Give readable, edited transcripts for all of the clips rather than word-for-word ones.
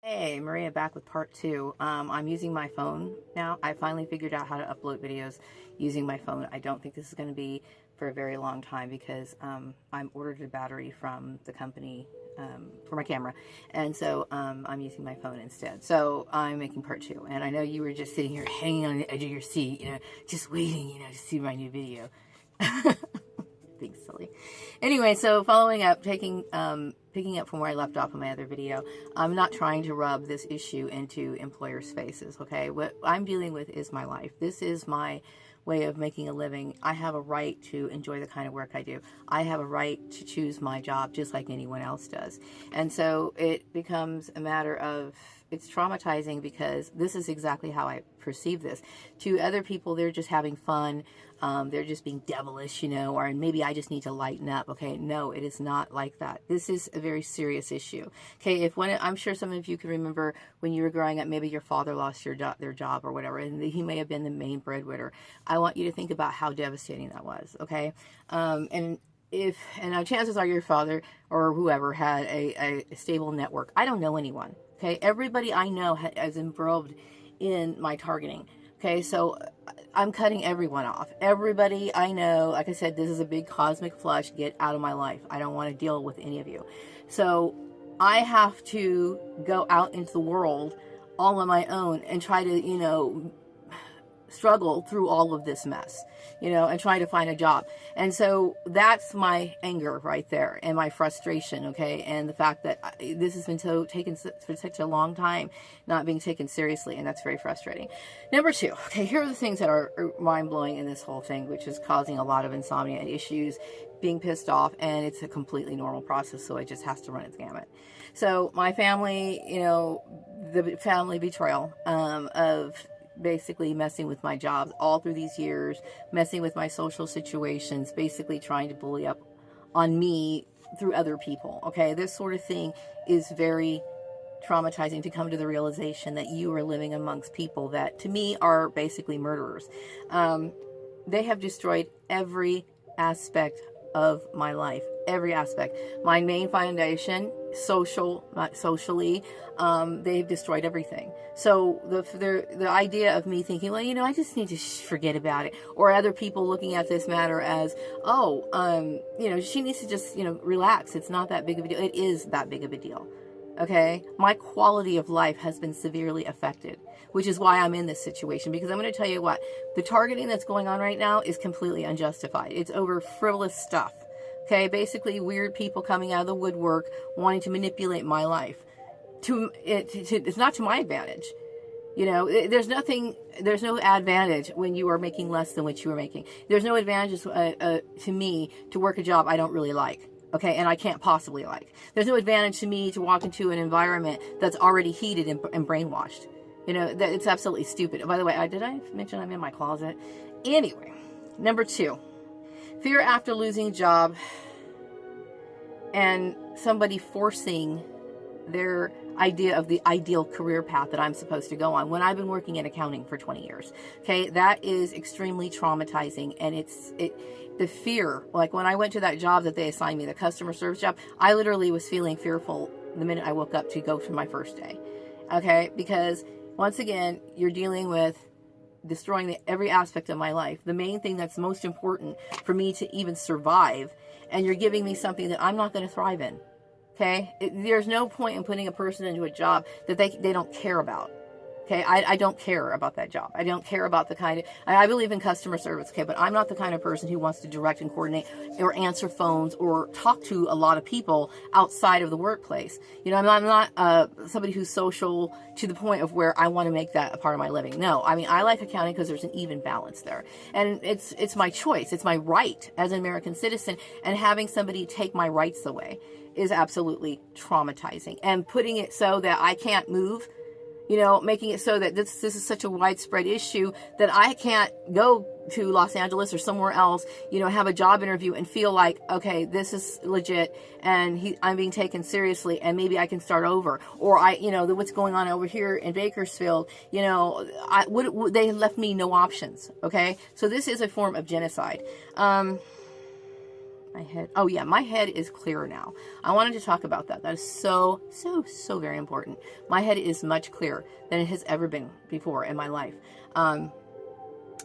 Hey, Maria back with part two. I'm using my phone now. I finally figured out how to upload videos using my phone. I don't think this is going to be for a very long time because I'm ordered a battery from the company for my camera. And so I'm using my phone instead. So I'm making part two. And I know you were just sitting here hanging on the edge of your seat, just waiting, to see my new video. Being silly. Anyway, so following up, picking up from where I left off in my other video, I'm not trying to rub this issue into employers' faces, okay? What I'm dealing with is my life. This is my way of making a living. I have a right to enjoy the kind of work I do. I have a right to choose my job just like anyone else does. And so it becomes a matter of, it's traumatizing because this is exactly how I perceive this. To other people, they're just having fun. They're just being devilish, or maybe I just need to lighten up. Okay, no, it is not like that. This is a very serious issue. Okay, I'm sure some of you can remember when you were growing up, maybe your father lost their job or whatever, and he may have been the main breadwinner. I want you to think about how devastating that was. Okay, and now chances are your father or whoever had a stable network. I don't know anyone. Okay, everybody I know is involved in my targeting. Okay, so I'm cutting everyone off. Everybody I know, like I said, this is a big cosmic flush. Get out of my life. I don't want to deal with any of you. So I have to go out into the world all on my own and try to, struggle through all of this mess, and try to find a job. And so that's my anger right there and my frustration, okay? And the fact that this has been taken for such a long time, not being taken seriously, and that's very frustrating. Number two, okay, here are the things that are mind-blowing in this whole thing, which is causing a lot of insomnia and issues, being pissed off, and it's a completely normal process, so it just has to run its gamut. So my family, the family betrayal of basically messing with my jobs all through these years, messing with my social situations, basically trying to bully up on me through other people. Okay, this sort of thing is very traumatizing, to come to the realization that you are living amongst people that to me are basically murderers. They have destroyed every aspect of my life, every aspect. My main foundation, socially, they've destroyed everything. So the idea of me thinking, well, I just need to forget about it, or other people looking at this matter as, she needs to just, relax. It's not that big of a deal. It is that big of a deal. Okay, my quality of life has been severely affected, which is why I'm in this situation, because I'm going to tell you what, the targeting that's going on right now is completely unjustified. It's over frivolous stuff. Okay, basically weird people coming out of the woodwork wanting to manipulate my life. It's not to my advantage. There's no advantage when you are making less than what you are making. There's no advantage to me to work a job I don't really like. Okay, and I can't possibly like. There's no advantage to me to walk into an environment that's already heated and brainwashed. That it's absolutely stupid. By the way, did I mention I'm in my closet? Anyway, number two, fear after losing a job and somebody forcing their idea of the ideal career path that I'm supposed to go on when I've been working in accounting for 20 years. Okay, that is extremely traumatizing, and the fear, like when I went to that job that they assigned me, the customer service job, I literally was feeling fearful the minute I woke up to go for my first day. Okay, because once again, you're dealing with destroying every aspect of my life. The main thing that's most important for me to even survive, and you're giving me something that I'm not going to thrive in. Okay, there's no point in putting a person into a job that they don't care about. Okay, I don't care about that job. I don't care about the kind of, I believe in customer service, okay, but I'm not the kind of person who wants to direct and coordinate or answer phones or talk to a lot of people outside of the workplace. I'm not somebody who's social to the point of where I want to make that a part of my living. No, I like accounting because there's an even balance there. And it's my choice. It's my right as an American citizen, and having somebody take my rights away is absolutely traumatizing. And putting it so that I can't move, making it so that this is such a widespread issue that I can't go to Los Angeles or somewhere else, have a job interview and feel like, okay, this is legit and I'm being taken seriously and maybe I can start over. Or what's going on over here in Bakersfield, they left me no options. Okay. So this is a form of genocide. My head. Oh yeah, my head is clearer now. I wanted to talk about that. That is so very important. My head is much clearer than it has ever been before in my life.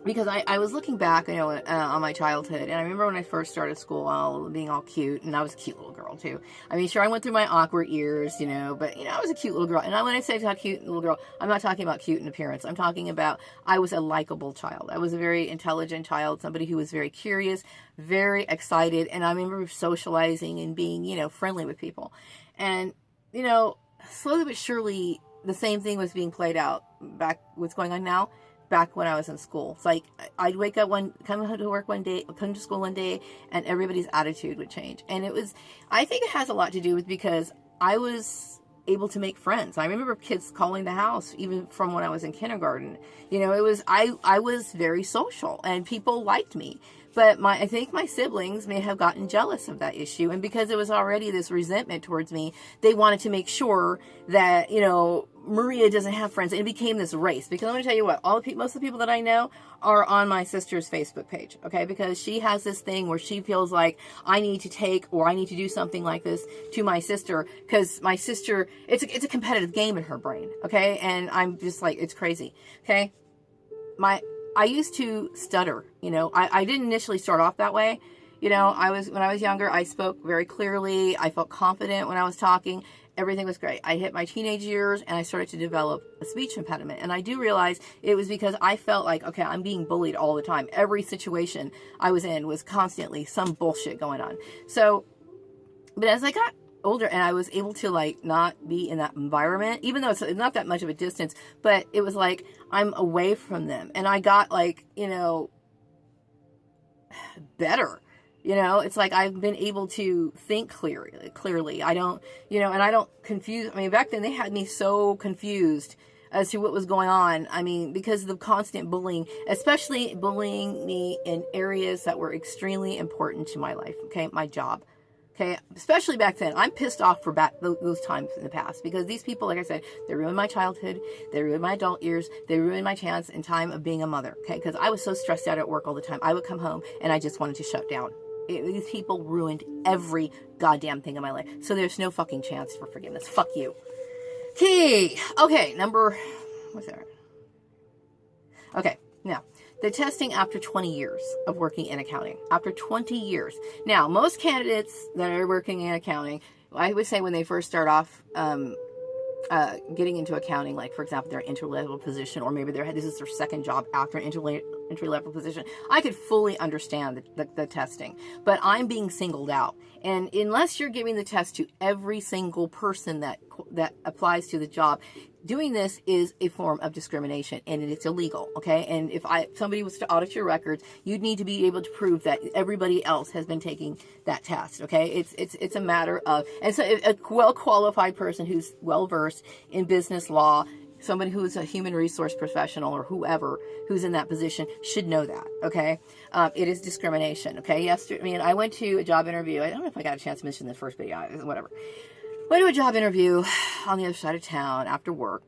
Because I was looking back, on my childhood, and I remember when I first started school, being all cute, and I was a cute little girl too. I mean, sure, I went through my awkward years, but I was a cute little girl. And when I say cute little girl, I'm not talking about cute in appearance. I'm talking about I was a likable child. I was a very intelligent child, somebody who was very curious, very excited, and I remember socializing and being, friendly with people. And slowly but surely, the same thing was being played out back. What's going on now? Back when I was in school. It's like I'd wake up come to school one day, and everybody's attitude would change. And I think it has a lot to do with because I was able to make friends. I remember kids calling the house even from when I was in kindergarten. I was very social and people liked me. But I think my siblings may have gotten jealous of that issue. And because there was already this resentment towards me, they wanted to make sure that, Maria doesn't have friends. And it became this race. Because I'm going to tell you what, most of the people that I know are on my sister's Facebook page. Okay? Because she has this thing where she feels like I need to do something like this to my sister. Because my sister, it's a competitive game in her brain. Okay? And I'm just like, it's crazy. Okay? I used to stutter, I didn't initially start off that way. When I was younger, I spoke very clearly. I felt confident when I was talking. Everything was great. I hit my teenage years and I started to develop a speech impediment. And I do realize it was because I felt like, okay, I'm being bullied all the time. Every situation I was in was constantly some bullshit going on. So, but as I got older and I was able to not be in that environment, even though it's not that much of a distance, but it was like I'm away from them and I got better. It's like I've been able to think clearly. I don't, and I don't confuse. I mean, back then they had me so confused as to what was going on. I mean, because of the constant bullying, especially bullying me in areas that were extremely important to my life. Okay. My job. Okay, especially back then. I'm pissed off for those times in the past because these people, like I said, they ruined my childhood, they ruined my adult years, they ruined my chance and time of being a mother. Okay, because I was so stressed out at work all the time. I would come home and I just wanted to shut down. These people ruined every goddamn thing in my life. So there's no fucking chance for forgiveness. Fuck you. Okay, what's that? Okay, now. The testing after 20 years of working in accounting. After 20 years. Now, most candidates that are working in accounting, I would say when they first start off getting into accounting, like, for example, their entry-level position, or maybe this is their second job after an entry-level position, I could fully understand the testing. But I'm being singled out. And unless you're giving the test to every single person that applies to the job, doing this is a form of discrimination and it's illegal, okay? And if somebody was to audit your records, you'd need to be able to prove that everybody else has been taking that test, okay? It's a matter of, and so a well-qualified person who's well-versed in business law, somebody who's a human resource professional or whoever who's in that position should know that, okay? It is discrimination, okay? I went to a job interview. I don't know if I got a chance to mention the first video, whatever. Went to a job interview on the other side of town after work.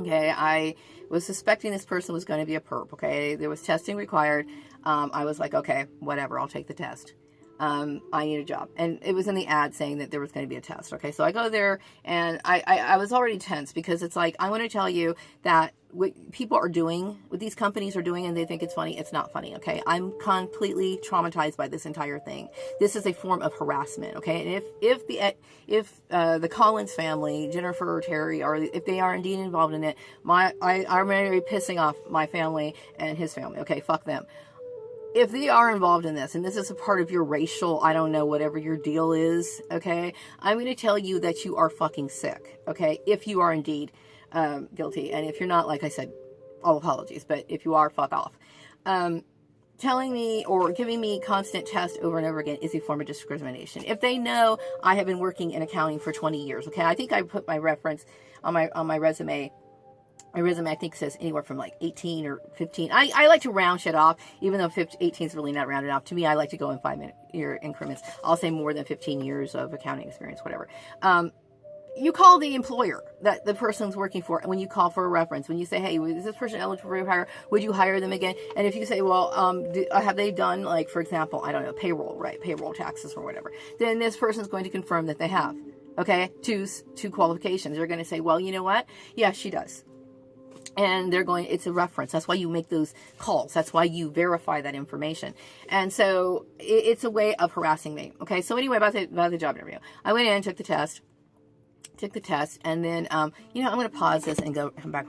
Okay, I was suspecting this person was going to be a perp. Okay, there was testing required. I was like, okay, whatever, I'll take the test. I need a job. And it was in the ad saying that there was going to be a test. Okay, so I go there and I was already tense because it's like, I want to tell you that what people are doing, what these companies are doing, and they think it's funny, it's not funny, okay? I'm completely traumatized by this entire thing. This is a form of harassment, okay? And if the Collins family, Jennifer or Terry, or if they are indeed involved in it, I'm already pissing off my family and his family, okay? Fuck them. If they are involved in this, and this is a part of your racial, I don't know, whatever your deal is, okay, I'm going to tell you that you are fucking sick, okay, if you are indeed guilty. And if you're not, like I said, all apologies, but if you are, fuck off. Telling me or giving me constant tests over and over again is a form of discrimination. If they know I have been working in accounting for 20 years, okay, I think I put my reference on my resume. My resume, I think, says anywhere from like 18 or 15. I like to round shit off, even though 18 is really not rounded off. To me, I like to go in 5-year increments. I'll say more than 15 years of accounting experience, whatever. you call the employer that the person's working for, and when you call for a reference, when you say, hey, is this person eligible for hire? Would you hire them again? And if you say, well, have they done, like, for example, I don't know, payroll, right? Payroll taxes or whatever. Then this person's going to confirm that they have, okay? Two qualifications. They're going to say, well, you know what? Yeah, she does. And they're going, it's a reference. That's why you make those calls. That's why you verify that information. And so it's a way of harassing me. Okay. So anyway, about the job interview, I went in, took the test, and then, I'm going to pause this and come back right